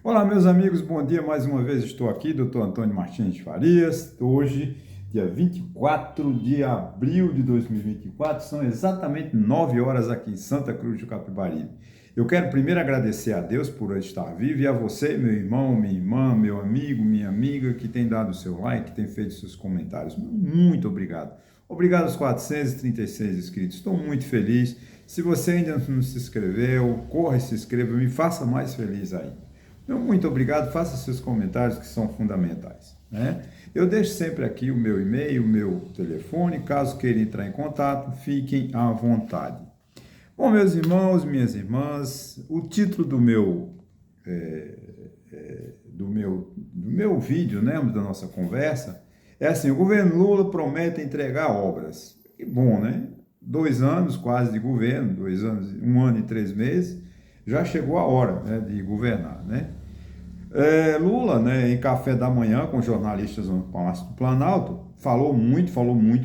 Olá, meus amigos, bom dia. Mais uma vez estou aqui, Dr. Antônio Martins de Farias. Hoje, dia 24 de abril de 2024, são exatamente 9 horas aqui em Santa Cruz do Capibaribe. Eu quero primeiro agradecer a Deus por eu estar vivo e a você, meu irmão, minha irmã, meu amigo, minha amiga, que tem dado o seu like, que tem feito seus comentários. Muito obrigado. Obrigado aos 436 inscritos. Estou muito feliz. Se você ainda não se inscreveu, corra e se inscreva, me faça mais feliz ainda. Então, muito obrigado, faça seus comentários que são fundamentais, né? Eu deixo sempre aqui o meu e-mail, o meu telefone, caso queiram entrar em contato, fiquem à vontade. Bom, meus irmãos, minhas irmãs, o título do meu vídeo, né, da nossa conversa, é assim: o governo Lula promete entregar obras. Que bom, né? 2 anos quase de governo, 2 anos, 1 ano e 3 meses, já chegou a hora, né, de governar, né? Lula, né, em café da manhã com jornalistas no Palácio do Planalto, falou muito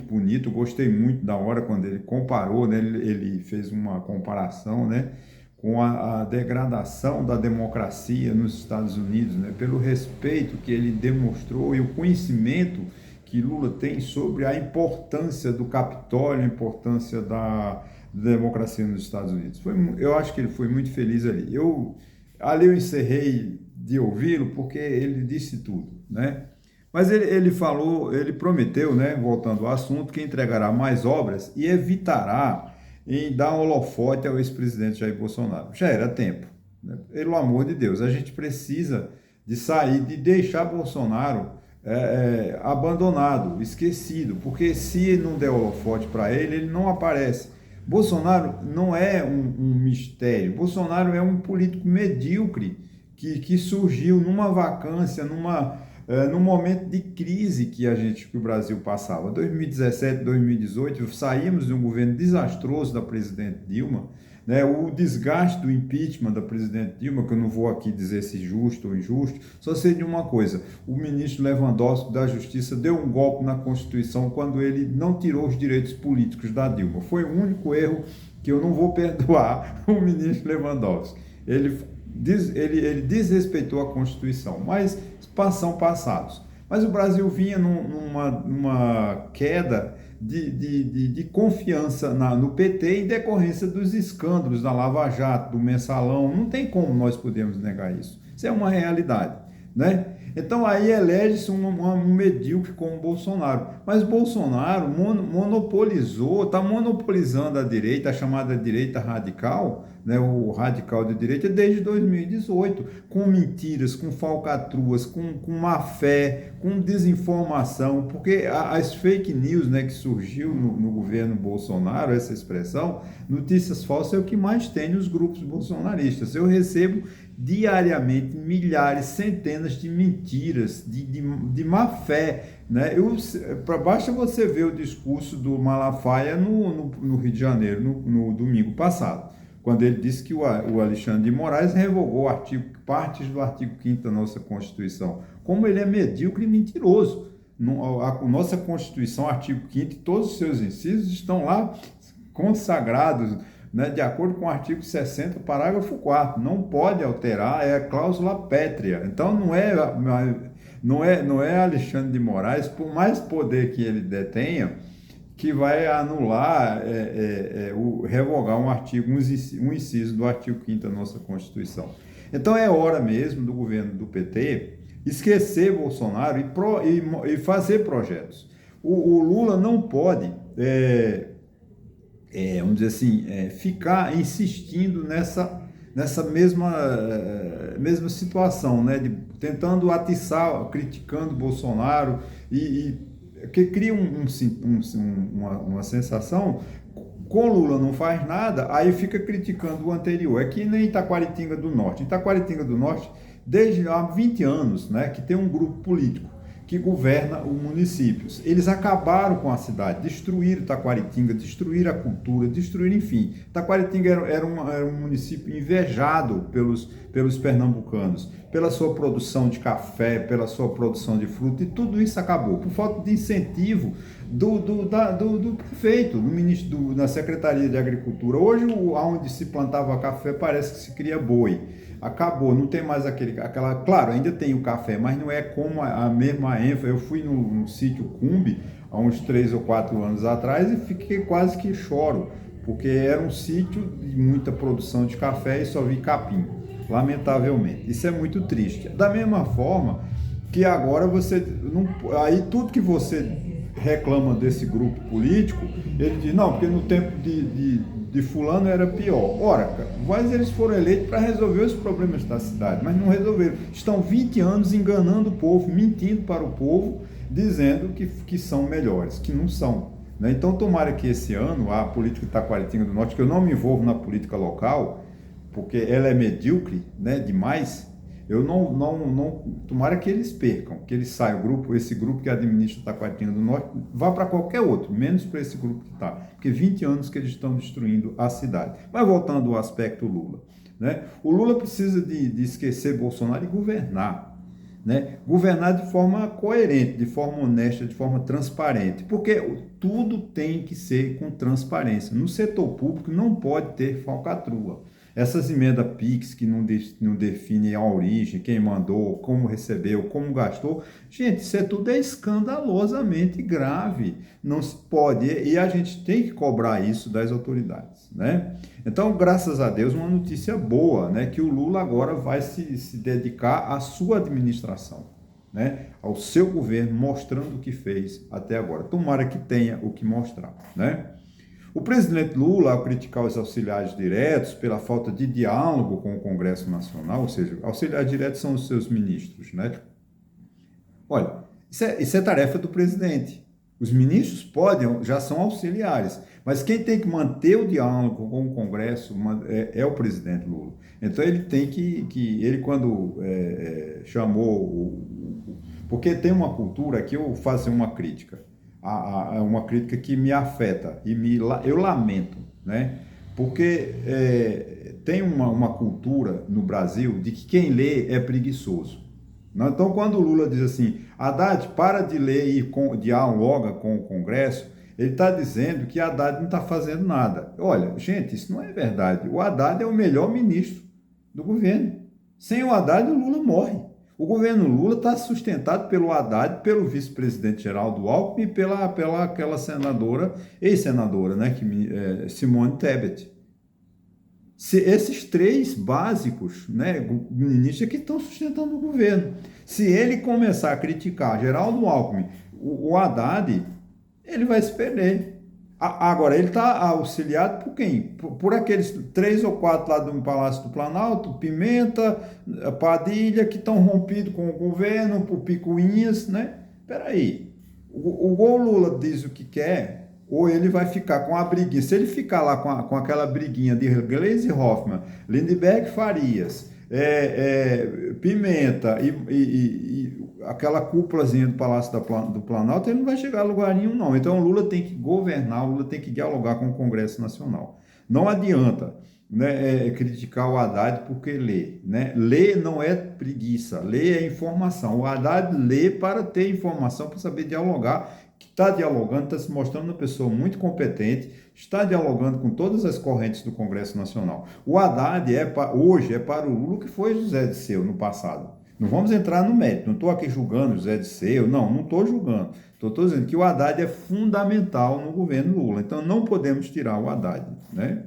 bonito. Gostei muito da hora quando ele comparou, né, ele fez uma comparação, né, com a degradação da democracia nos Estados Unidos, né, pelo respeito que ele demonstrou e o conhecimento que Lula tem sobre a importância do Capitólio, a importância da democracia nos Estados Unidos. Eu acho que ele foi muito feliz ali. Ali eu encerrei de ouvi-lo porque ele disse tudo, né? Mas ele falou, ele prometeu, né, voltando ao assunto, que entregará mais obras e evitará em dar um holofote ao ex-presidente Jair Bolsonaro. Já era tempo, né? Pelo amor de Deus, a gente precisa de sair, de deixar Bolsonaro abandonado, esquecido, porque se não der holofote para ele não aparece. Bolsonaro não é um mistério. Bolsonaro é um político medíocre que surgiu numa vacância, num momento de crise que o Brasil passava. 2017, 2018, saímos de um governo desastroso da presidente Dilma, né? O desgaste do impeachment da presidente Dilma, que eu não vou aqui dizer se justo ou injusto, só sei de uma coisa: o ministro Lewandowski da Justiça deu um golpe na Constituição quando ele não tirou os direitos políticos da Dilma. Foi o único erro que eu não vou perdoar o ministro Lewandowski. Ele desrespeitou a Constituição, mas são passados. Mas o Brasil vinha numa queda de confiança no PT em decorrência dos escândalos da Lava Jato, do Mensalão. Não tem como nós podemos negar isso. Isso é uma realidade, né? Então aí elege-se um medíocre como Bolsonaro. Mas Bolsonaro monopolizou, está monopolizando a direita, a chamada direita radical, né, o radical de direita, desde 2018, com mentiras, com falcatruas, com má fé, com desinformação, porque as fake news, né, que surgiu no governo Bolsonaro, essa expressão, notícias falsas, é o que mais tem nos grupos bolsonaristas. Eu recebo diariamente milhares, centenas de mentiras, de má fé, né? Basta você ver o discurso do Malafaia no Rio de Janeiro, no domingo passado, quando ele disse que o Alexandre de Moraes revogou partes do artigo 5º da nossa Constituição. Como ele é medíocre e mentiroso. A nossa Constituição, artigo 5º, todos os seus incisos estão lá consagrados, né, de acordo com o artigo 60, parágrafo 4º. Não pode alterar, é a cláusula pétrea. Então não é Alexandre de Moraes, por mais poder que ele detenha, que vai anular, revogar um inciso do artigo 5º da nossa Constituição. Então é hora mesmo do governo do PT esquecer Bolsonaro e fazer projetos. O Lula não pode, vamos dizer assim, ficar insistindo nessa mesma situação, né, tentando atiçar, criticando Bolsonaro que cria uma sensação. Com Lula não faz nada, aí fica criticando o anterior. É que nem Itaquaritinga do Norte. Itaquaritinga do Norte, desde há 20 anos, né, que tem um grupo político que governa os municípios. Eles acabaram com a cidade, destruíram Itaquaritinga, destruíram a cultura, destruíram, enfim. Itaquaritinga era um município invejado pelos pernambucanos, pela sua produção de café, pela sua produção de fruta, e tudo isso acabou. Por falta de incentivo do prefeito, do ministro, da Secretaria de Agricultura. Hoje, onde se plantava café, parece que se cria boi. Acabou, não tem mais aquela... Claro, ainda tem o café, mas não é como a mesma ênfase. Eu fui no sítio Cumbe, há uns 3 ou 4 anos atrás, e fiquei quase que choro, porque era um sítio de muita produção de café e só vi capim, lamentavelmente. Isso é muito triste. Da mesma forma que agora você... Não, aí tudo que você reclama desse grupo político, ele diz, não, porque no tempo de fulano era pior. Ora, mas eles foram eleitos para resolver os problemas da cidade, mas não resolveram. Estão 20 anos enganando o povo, mentindo para o povo, dizendo que são melhores, que não são. Né? Então, tomara que esse ano a política de Taquaritinga do Norte, que eu não me envolvo na política local, porque ela é medíocre, né, demais, eu tomara que eles percam, que eles saiam, esse grupo que administra Taquaritinga do Norte, vá para qualquer outro, menos para esse grupo que está, porque 20 anos que eles estão destruindo a cidade. Mas voltando ao aspecto Lula, né? O Lula precisa de esquecer Bolsonaro e governar, né? Governar de forma coerente, de forma honesta, de forma transparente, porque tudo tem que ser com transparência. No setor público não pode ter falcatrua. Essas emendas PIX que não definem a origem, quem mandou, como recebeu, como gastou, gente, isso tudo é escandalosamente grave. Não se pode, e a gente tem que cobrar isso das autoridades, né? Então, graças a Deus, uma notícia boa, né? Que o Lula agora vai se dedicar à sua administração, né? Ao seu governo, mostrando o que fez até agora. Tomara que tenha o que mostrar, né? O presidente Lula, ao criticar os auxiliares diretos pela falta de diálogo com o Congresso Nacional, ou seja, auxiliares diretos são os seus ministros, né? Olha, isso é tarefa do presidente. Os ministros já são auxiliares, mas quem tem que manter o diálogo com o Congresso é o presidente Lula. Então ele tem ele quando chamou, porque tem uma cultura, aqui eu vou fazer uma crítica, uma crítica que me afeta e eu lamento, né? Porque tem uma cultura no Brasil de que quem lê é preguiçoso. Então, quando o Lula diz assim, Haddad, para de ler e dialoga com o Congresso, ele está dizendo que Haddad não está fazendo nada. Olha, gente, isso não é verdade. O Haddad é o melhor ministro do governo. Sem o Haddad, o Lula morre. O governo Lula está sustentado pelo Haddad, pelo vice-presidente Geraldo Alckmin e pela aquela senadora, ex-senadora, né, Simone Tebet. Esses 3 básicos, né, ministros que estão sustentando o governo. Se ele começar a criticar Geraldo Alckmin, o Haddad, ele vai se perder. Agora, ele está auxiliado por quem? Por aqueles 3 ou 4 lá do Palácio do Planalto, Pimenta, Padilha, que estão rompidos com o governo, por picuinhas, né? Peraí, o Lula diz o que quer, ou ele vai ficar com a briguinha. Se ele ficar lá com aquela briguinha de Gleisi Hoffmann, Lindbergh Farias, Pimenta e aquela cúpulazinha do Palácio do Planalto, ele não vai chegar a lugar nenhum, não. Então, o Lula tem que governar, o Lula tem que dialogar com o Congresso Nacional. Não adianta, né, criticar o Haddad porque lê. Né? Ler não é preguiça, ler é informação. O Haddad lê para ter informação, para saber dialogar, que está dialogando, está se mostrando uma pessoa muito competente, está dialogando com todas as correntes do Congresso Nacional. O Haddad hoje é para o Lula que foi José Dirceu no passado. Não vamos entrar no mérito, não estou aqui julgando José Dirceu, não estou julgando. Estou dizendo que o Haddad é fundamental no governo Lula, então não podemos tirar o Haddad. Né?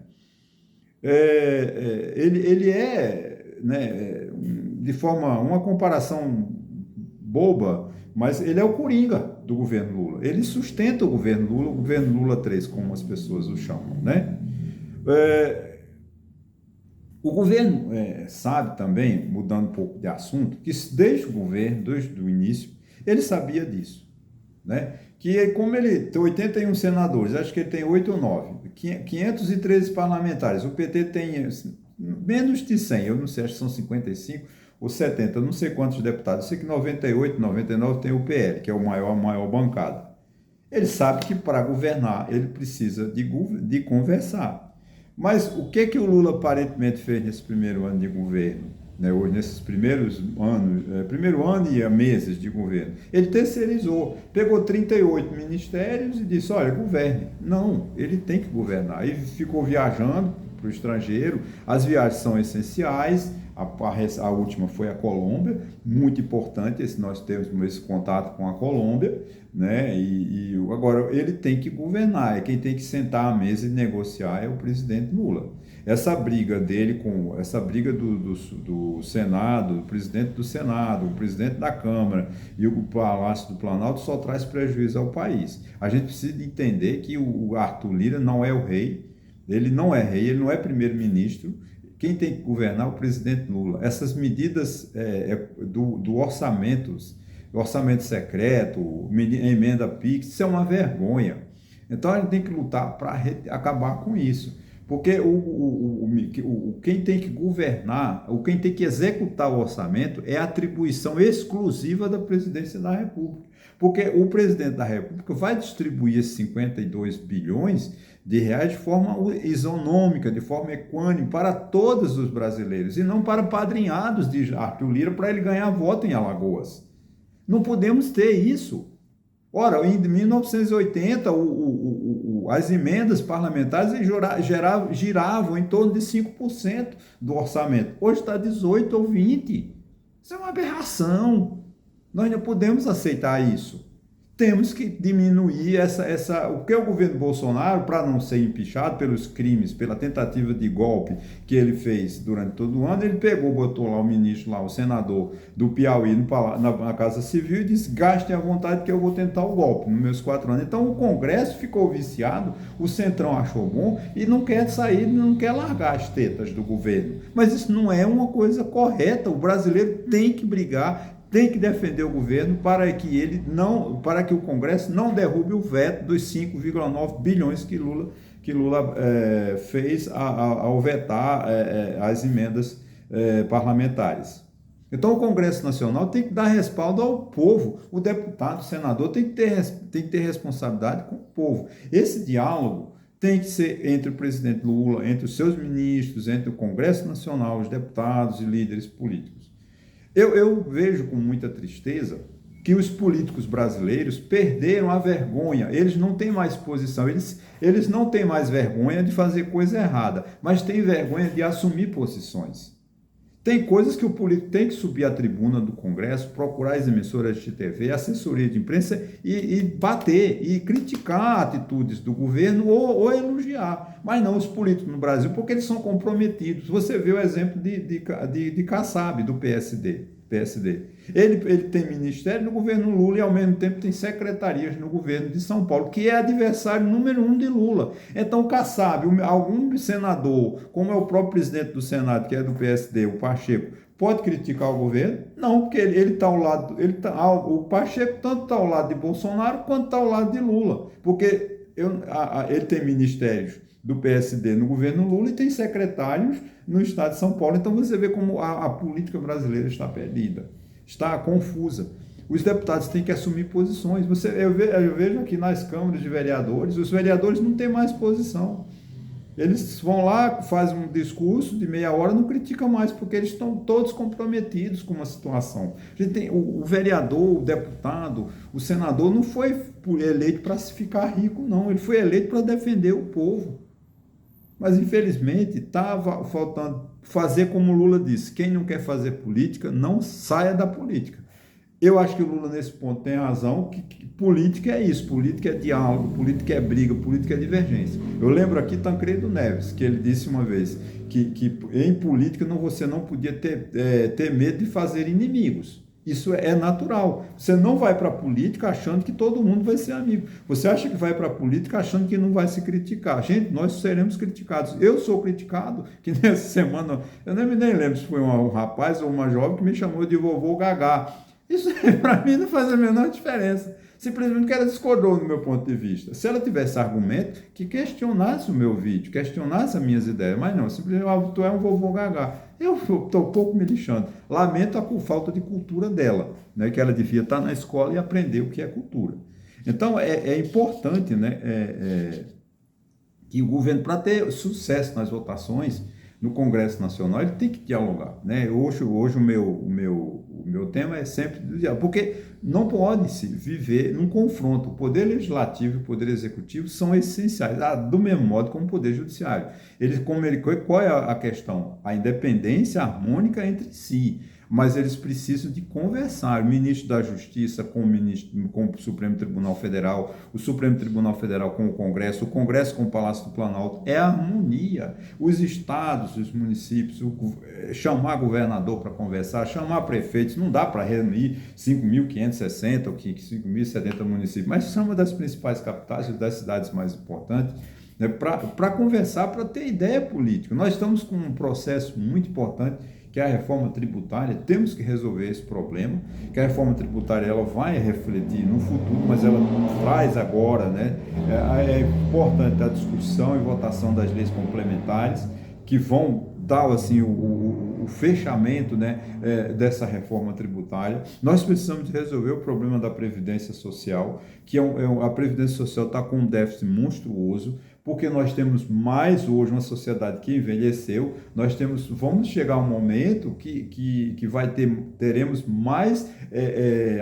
Ele né, de forma, uma comparação boba, mas ele é o coringa do governo Lula. Ele sustenta o governo Lula 3, como as pessoas o chamam. Né? O governo sabe também, mudando um pouco de assunto, que desde o governo, desde o início, ele sabia disso. Né? Que como ele tem 81 senadores, acho que ele tem 8 ou 9, 513 parlamentares, o PT tem menos de 100, eu não sei, acho que são 55 ou 70, eu não sei quantos deputados, eu sei que 98, 99 tem o PL, que é a maior bancada. Ele sabe que para governar ele precisa de conversar. Mas o que o Lula aparentemente fez nesse primeiro ano de governo? né, hoje nesses primeiros anos, primeiro ano e meses de governo. Ele terceirizou, pegou 38 ministérios e disse, olha, governe. Não, ele tem que governar. E ficou viajando para o estrangeiro, as viagens são essenciais, a última foi a Colômbia, muito importante, nós temos esse contato com a Colômbia, né? Agora ele tem que governar, quem tem que sentar à mesa e negociar é o presidente Lula. Essa briga dele essa briga do Senado, do presidente do Senado, o presidente da Câmara e o Palácio do Planalto só traz prejuízo ao país. A gente precisa entender que o Arthur Lira não é o rei, ele não é rei, ele não é primeiro-ministro. Quem tem que governar é o presidente Lula. Essas medidas do orçamento secreto, emenda PIX, isso é uma vergonha. Então a gente tem que lutar para acabar com isso. Porque quem tem que governar, quem tem que executar o orçamento é a atribuição exclusiva da presidência da República. Porque o presidente da República vai distribuir esses 52 bilhões de reais de forma isonômica, de forma equânime, para todos os brasileiros, e não para padrinhados de Arthur Lira, para ele ganhar voto em Alagoas. Não podemos ter isso. Ora, em 1980, as emendas parlamentares giravam em torno de 5% do orçamento. Hoje está 18% ou 20%. Isso é uma aberração. Nós não podemos aceitar isso. Temos que diminuir o que o governo Bolsonaro, para não ser empichado pelos crimes, pela tentativa de golpe que ele fez durante todo o ano, ele botou lá o ministro, o senador do Piauí na Casa Civil e disse, gastem à vontade que eu vou tentar o golpe nos meus 4 anos. Então o Congresso ficou viciado, o Centrão achou bom e não quer sair, não quer largar as tetas do governo. Mas isso não é uma coisa correta, o brasileiro tem que brigar, tem que defender o governo para que o Congresso não derrube o veto dos 5,9 bilhões que Lula fez ao vetar as emendas parlamentares. Então o Congresso Nacional tem que dar respaldo ao povo, o deputado, o senador tem que ter responsabilidade com o povo. Esse diálogo tem que ser entre o presidente Lula, entre os seus ministros, entre o Congresso Nacional, os deputados e líderes políticos. Eu vejo com muita tristeza que os políticos brasileiros perderam a vergonha, eles não têm mais posição, eles não têm mais vergonha de fazer coisa errada, mas têm vergonha de assumir posições. Tem coisas que o político tem que subir à tribuna do Congresso, procurar as emissoras de TV, assessoria de imprensa e bater, e criticar atitudes do governo ou elogiar. Mas não os políticos no Brasil, porque eles são comprometidos. Você vê o exemplo de Kassab, do PSD. Ele tem ministério no governo Lula e ao mesmo tempo tem secretarias no governo de São Paulo, que é adversário número 1 de Lula. Então, Kassab, algum senador, como é o próprio presidente do Senado, que é do PSD, o Pacheco, pode criticar o governo? Não, porque ele está ao lado, o Pacheco tanto está ao lado de Bolsonaro quanto está ao lado de Lula, porque ele tem ministérios do PSD no governo Lula e tem secretários no estado de São Paulo. Então você vê como a política brasileira está perdida, está confusa. Os deputados têm que assumir posições. Eu vejo aqui nas câmaras de vereadores, os vereadores não têm mais posição. Eles vão lá, fazem um discurso de meia hora, não criticam mais, porque eles estão todos comprometidos com uma situação. A gente tem, o vereador, o deputado, o senador não foi eleito para se ficar rico, não. Ele foi eleito para defender o povo. Mas, infelizmente, estava faltando fazer como o Lula disse. Quem não quer fazer política, não saia da política. Eu acho que o Lula, nesse ponto, tem razão, que política é isso, política é diálogo, política é briga, política é divergência. Eu lembro aqui Tancredo Neves, que ele disse uma vez que em política você não podia ter medo de fazer inimigos. Isso é natural. Você não vai para a política achando que todo mundo vai ser amigo. Você acha que vai para a política achando que não vai se criticar. Gente, nós seremos criticados. Eu sou criticado, que nessa semana, eu nem lembro se foi um rapaz ou uma jovem que me chamou de vovô Gagá. Isso para mim não faz a menor diferença. Simplesmente que ela discordou do meu ponto de vista. Se ela tivesse argumento, que questionasse o meu vídeo, questionasse as minhas ideias. Mas não, simplesmente, tu é um vovô Gagá. Eu estou um pouco me lixando. Lamento a falta de cultura dela, né? Que ela devia estar na escola e aprender o que é cultura. Então, é importante, né? Que o governo, para ter sucesso nas votações, no Congresso Nacional, ele tem que dialogar, né? Hoje o meu tema é sempre do diálogo, porque não pode se viver num confronto. O poder legislativo e o poder executivo são essenciais, do mesmo modo como o poder judiciário. Qual é a questão? A independência harmônica entre si. Mas eles precisam de conversar. O ministro da Justiça com o Supremo Tribunal Federal, o Supremo Tribunal Federal com o Congresso com o Palácio do Planalto. É harmonia. Os estados, os municípios, chamar governador para conversar, chamar prefeitos, não dá para reunir 5.560 ou 5.070 municípios, mas chama das principais capitais e das cidades mais importantes, né, para conversar, para ter ideia política. Nós estamos com um processo muito importante, que é a reforma tributária. Temos que resolver esse problema, que a reforma tributária ela vai refletir no futuro, mas ela traz agora, né? É importante a discussão e votação das leis complementares, que vão dar assim, o fechamento, né, dessa reforma tributária. Nós precisamos resolver o problema da Previdência Social, que a Previdência Social está com um déficit monstruoso, porque nós temos mais hoje uma sociedade que envelheceu, vamos chegar a um momento que teremos mais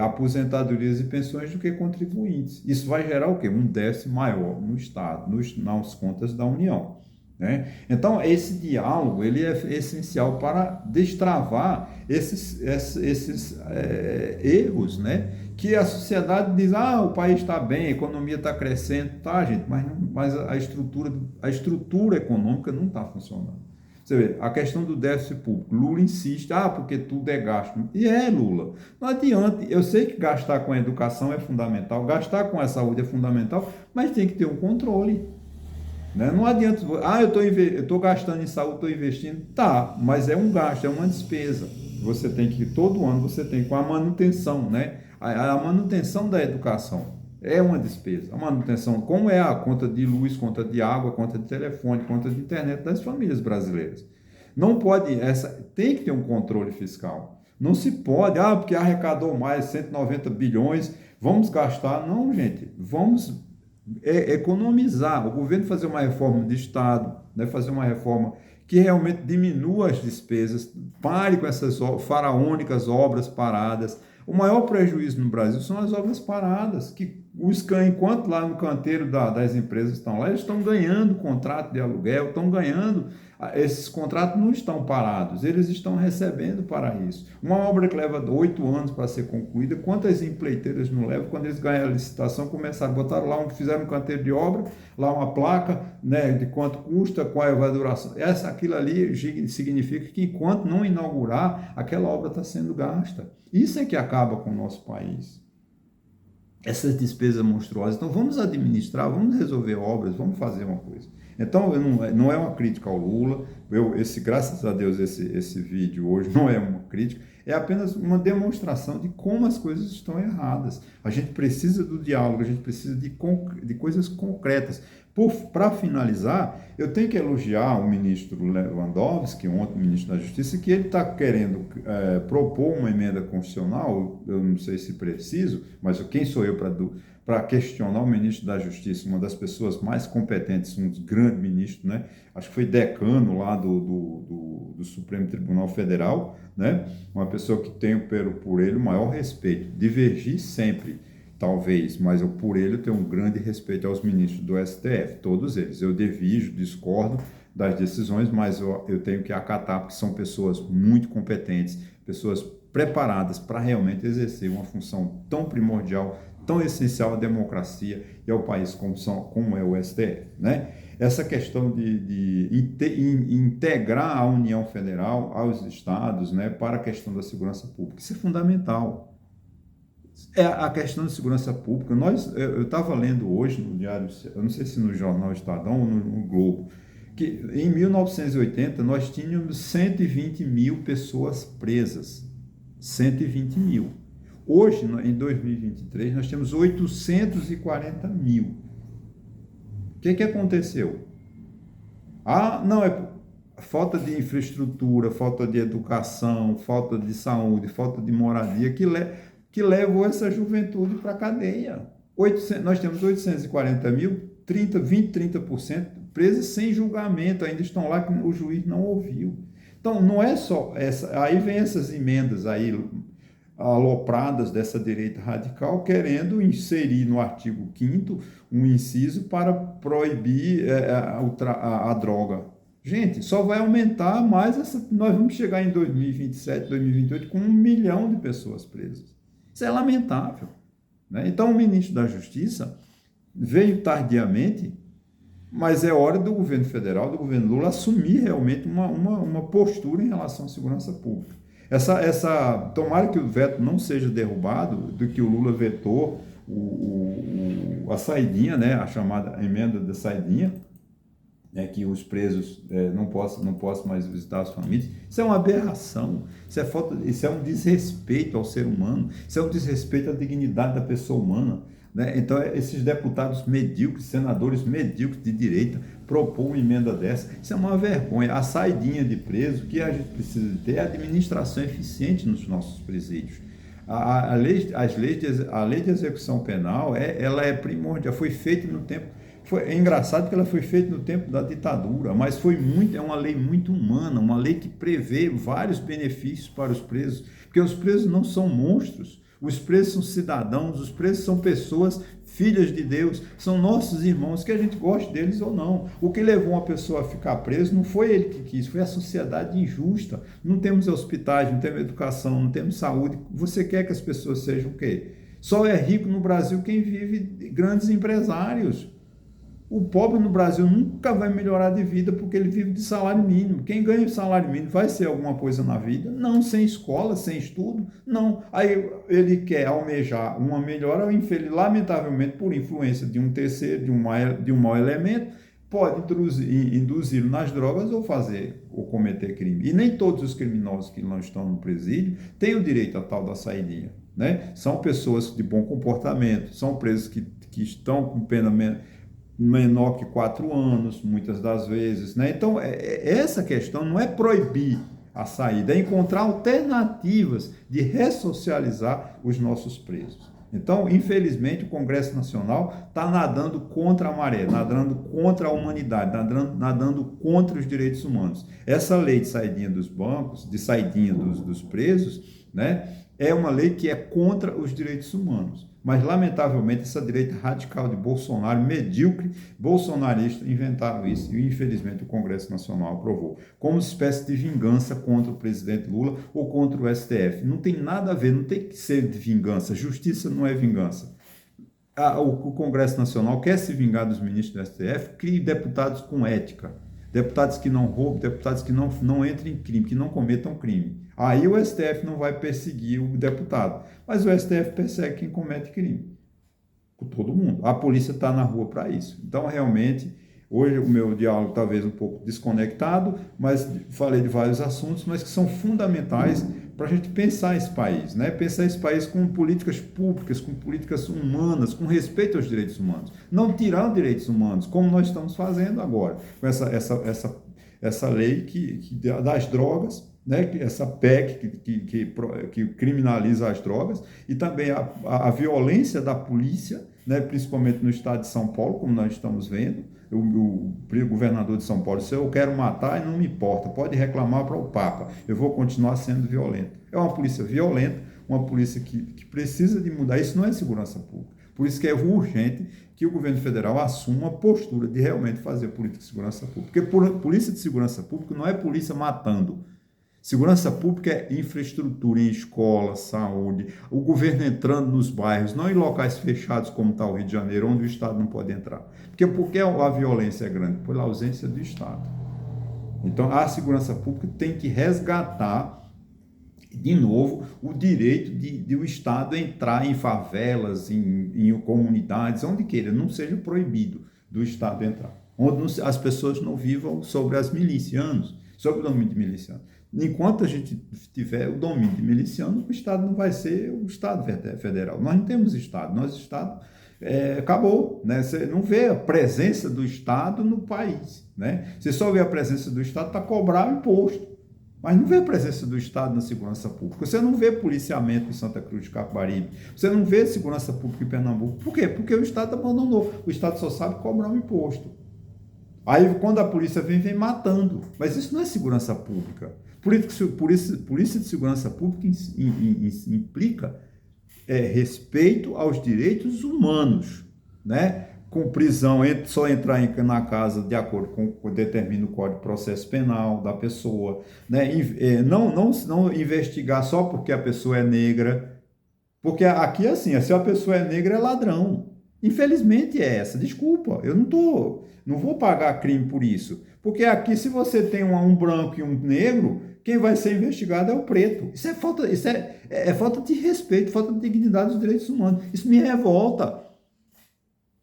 aposentadorias e pensões do que contribuintes. Isso vai gerar o quê? Um déficit maior no Estado, nas contas da União, né? Então, esse diálogo ele é essencial para destravar esses erros, né? Que a sociedade diz, o país está bem, a economia está crescendo, tá, gente, mas a estrutura econômica não está funcionando. Você vê, a questão do déficit público, Lula insiste, porque tudo é gasto. E Lula, não adianta, eu sei que gastar com a educação é fundamental, gastar com a saúde é fundamental, mas tem que ter um controle. Né? Não adianta, eu estou gastando em saúde, estou investindo, tá, mas é um gasto, é uma despesa. Você tem que, todo ano, você tem com a manutenção, né? A manutenção da educação é uma despesa. A manutenção, como é a conta de luz, conta de água, conta de telefone, conta de internet das famílias brasileiras. Não pode, tem que ter um controle fiscal. Não se pode, porque arrecadou mais 190 bilhões, vamos gastar. Não, gente, vamos economizar. O governo fazer uma reforma de Estado, né, fazer uma reforma que realmente diminua as despesas, pare com essas faraônicas obras paradas. O maior prejuízo no Brasil são as obras paradas, que enquanto lá no canteiro das empresas estão lá, eles estão ganhando contrato de aluguel, estão ganhando, esses contratos não estão parados, eles estão recebendo para isso. Uma obra que leva 8 anos para ser concluída, quantas empreiteiras não levam? Quando eles ganham a licitação, começaram, botaram lá, fizeram um canteiro de obra, lá uma placa, né, de quanto custa, qual é a duração. Aquilo ali significa que enquanto não inaugurar, aquela obra está sendo gasta. Isso é que acaba com o nosso país. Essas despesas monstruosas. Então, vamos administrar, vamos resolver obras, vamos fazer uma coisa. Então, não é uma crítica ao Lula. Graças a Deus, esse vídeo hoje não é uma crítica, é apenas uma demonstração de como as coisas estão erradas. A gente precisa do diálogo, a gente precisa de coisas concretas. Para finalizar, eu tenho que elogiar o ministro Lewandowski, ontem o ministro da Justiça, que ele está querendo propor uma emenda constitucional, eu não sei se preciso, mas quem sou eu para questionar o ministro da Justiça, uma das pessoas mais competentes, um dos grandes ministros, né? Acho que foi decano lá do Supremo Tribunal Federal, né? Uma pessoa que tenho por ele o maior respeito, divergir sempre, talvez, mas por ele eu tenho um grande respeito aos ministros do STF, todos eles. Eu discordo das decisões, mas eu tenho que acatar, porque são pessoas muito competentes, pessoas preparadas para realmente exercer uma função tão primordial, tão essencial à democracia e ao país como é o STF, né? Essa questão de integrar a União Federal aos estados, né, para a questão da segurança pública, isso é fundamental. A questão de segurança pública, eu estava lendo hoje no diário, eu não sei se no jornal Estadão ou no Globo, que em 1980 nós tínhamos 120 mil pessoas presas, 120 mil. Hoje, em 2023, nós temos 840 mil. O que aconteceu? Não, é falta de infraestrutura, falta de educação, falta de saúde, falta de moradia, que levou essa juventude para a cadeia. Nós temos 840 mil, 30% presas sem julgamento, ainda estão lá que o juiz não ouviu. Então, não é só essa. Aí vem essas emendas aí alopradas dessa direita radical, querendo inserir no artigo 5º um inciso para proibir a droga. Gente, só vai aumentar mais nós vamos chegar em 2027, 2028 com 1 milhão de pessoas presas. Isso é lamentável, né? Então, o ministro da Justiça veio tardiamente, mas é hora do governo federal, do governo Lula, assumir realmente uma postura em relação à segurança pública. Tomara que o veto não seja derrubado, do que o Lula vetou a saidinha, né, a chamada emenda da saidinha, né, que os presos não possam mais visitar as famílias. Isso é uma aberração, isso é um desrespeito ao ser humano, isso é um desrespeito à dignidade da pessoa humana, né? Então, esses deputados medíocres, senadores medíocres de direita, propõem uma emenda dessa, isso é uma vergonha. A saidinha de preso, que a gente precisa de ter é administração eficiente nos nossos presídios. A lei de execução penal, ela é primordial, foi feita no tempo. É engraçado que ela foi feita no tempo da ditadura, mas é uma lei muito humana, uma lei que prevê vários benefícios para os presos, porque os presos não são monstros, os presos são cidadãos, os presos são pessoas, filhas de Deus, são nossos irmãos, que a gente goste deles ou não. O que levou uma pessoa a ficar preso não foi ele que quis, foi a sociedade injusta. Não temos hospitais, não temos educação, não temos saúde. Você quer que as pessoas sejam o quê? Só é rico no Brasil quem vive grandes empresários. O pobre no Brasil nunca vai melhorar de vida porque ele vive de salário mínimo. Quem ganha salário mínimo vai ser alguma coisa na vida? Não, sem escola, sem estudo, não. Aí ele quer almejar uma melhora, lamentavelmente, por influência de um terceiro, de um mau elemento, pode induzi-lo nas drogas ou cometer crime. E nem todos os criminosos que não estão no presídio têm o direito a tal da saidinha, né? São pessoas de bom comportamento, são presos que estão com pena menor que 4 anos, muitas das vezes, né? Então, essa questão não é proibir a saída, é encontrar alternativas de ressocializar os nossos presos. Então, infelizmente, o Congresso Nacional está nadando contra a maré, nadando contra a humanidade, nadando contra os direitos humanos. Essa lei de saidinha dos bancos, de saidinha dos presos, né, é uma lei que é contra os direitos humanos. Mas, lamentavelmente, essa direita radical de Bolsonaro, medíocre, bolsonarista, inventaram isso. E, infelizmente, o Congresso Nacional aprovou. Como espécie de vingança contra o presidente Lula ou contra o STF. Não tem nada a ver, não tem que ser de vingança. Justiça não é vingança. O Congresso Nacional quer se vingar dos ministros do STF, crie deputados com ética. Deputados que não roubem, deputados que não entrem em crime, que não cometam crime. Aí o STF não vai perseguir o deputado, mas o STF persegue quem comete crime. Com todo mundo. A polícia está na rua para isso. Então, realmente, hoje o meu diálogo talvez um pouco desconectado, mas falei de vários assuntos, mas que são fundamentais para a gente pensar esse país, né? Pensar esse país com políticas públicas, com políticas humanas, com respeito aos direitos humanos. Não tirar os direitos humanos, como nós estamos fazendo agora, com essa lei das drogas, né? Essa PEC que criminaliza as drogas, e também a violência da polícia, né? Principalmente no estado de São Paulo, como nós estamos vendo. O governador de São Paulo disse: eu quero matar e não me importa, pode reclamar para o Papa, eu vou continuar sendo violento. É uma polícia violenta, uma polícia que precisa de mudar. Isso não é segurança pública. Por isso que é urgente que o governo federal assuma a postura de realmente fazer política de segurança pública. Porque polícia de segurança pública não é polícia matando. Segurança pública é infraestrutura em escola, saúde, o governo entrando nos bairros, não em locais fechados como está o Rio de Janeiro, onde o Estado não pode entrar. Porque a violência é grande? Pela ausência do Estado. Então, a segurança pública tem que resgatar, de novo, o direito de o Estado entrar em favelas, em comunidades, onde queira, não seja proibido do Estado entrar. Onde as pessoas não vivam sobre as milicianos, sobre o domínio de milicianos. Enquanto a gente tiver o domínio de miliciano, o Estado não vai ser o Estado federal. Nós não temos Estado. Nosso Estado acabou, né? Você não vê a presença do Estado no país, né? Você só vê a presença do Estado para cobrar o imposto, mas não vê a presença do Estado na segurança pública. Você não vê policiamento em Santa Cruz de Capibaribe. Você não vê segurança pública em Pernambuco. Por quê? Porque o Estado abandonou. O Estado só sabe cobrar o imposto. Aí, quando a polícia vem matando. Mas isso não é segurança pública. Polícia de segurança pública implica respeito aos direitos humanos, né? Com prisão, só entrar na casa de acordo com o que determina o Código de Processo Penal da pessoa, né? Não investigar só porque a pessoa é negra, porque aqui é assim, se a pessoa é negra é ladrão. Infelizmente é essa, desculpa, eu não vou pagar crime por isso, porque aqui se você tem um branco e um negro, quem vai ser investigado é o preto. Isso é falta de respeito, falta de dignidade dos direitos humanos. Isso me revolta.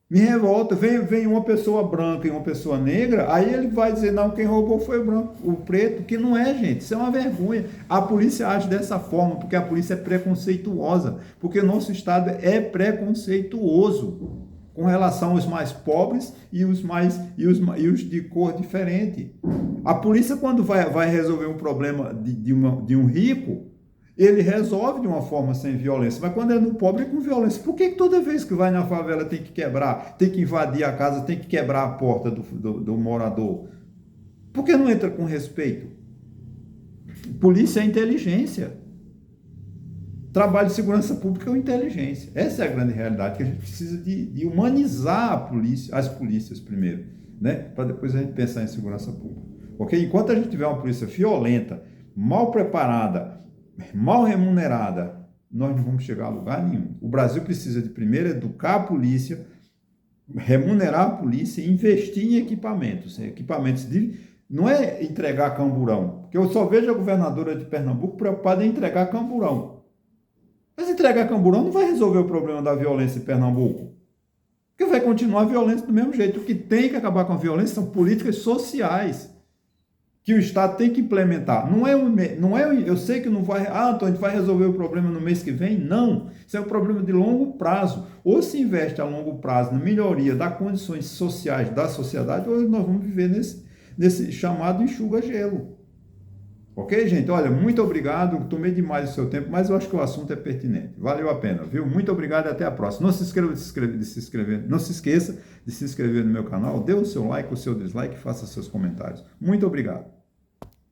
Me revolta. Vem uma pessoa branca e uma pessoa negra, aí ele vai dizer, não, quem roubou foi o branco, o preto, que não é, gente. Isso é uma vergonha. A polícia age dessa forma, porque a polícia é preconceituosa, porque o nosso Estado é preconceituoso com relação aos mais pobres e os de cor diferente. A polícia, quando vai resolver um problema de um rico, ele resolve de uma forma sem violência, mas quando é no pobre é com violência. Por que toda vez que vai na favela tem que quebrar, tem que invadir a casa, tem que quebrar a porta do morador? Por que não entra com respeito? Polícia é inteligência. Trabalho de segurança pública é inteligência. Essa é a grande realidade, que a gente precisa de humanizar as polícias primeiro, né? Para depois a gente pensar em segurança pública. Ok? Enquanto a gente tiver uma polícia violenta, mal preparada, mal remunerada, nós não vamos chegar a lugar nenhum. O Brasil precisa de primeiro educar a polícia, remunerar a polícia e investir em equipamentos. Não é entregar camburão, porque eu só vejo a governadora de Pernambuco preocupada em entregar camburão. Mas entregar camburão não vai resolver o problema da violência em Pernambuco. Porque vai continuar a violência do mesmo jeito. O que tem que acabar com a violência são políticas sociais que o Estado tem que implementar. Eu sei que não vai, então a gente vai resolver o problema no mês que vem. Não, isso é um problema de longo prazo. Ou se investe a longo prazo na melhoria das condições sociais da sociedade, ou nós vamos viver nesse chamado enxuga-gelo. Ok, gente? Olha, muito obrigado. Tomei demais o seu tempo, mas eu acho que o assunto é pertinente. Valeu a pena, viu? Muito obrigado e até a próxima. Não se esqueça de se inscrever no meu canal, dê o seu like, o seu dislike e faça seus comentários. Muito obrigado.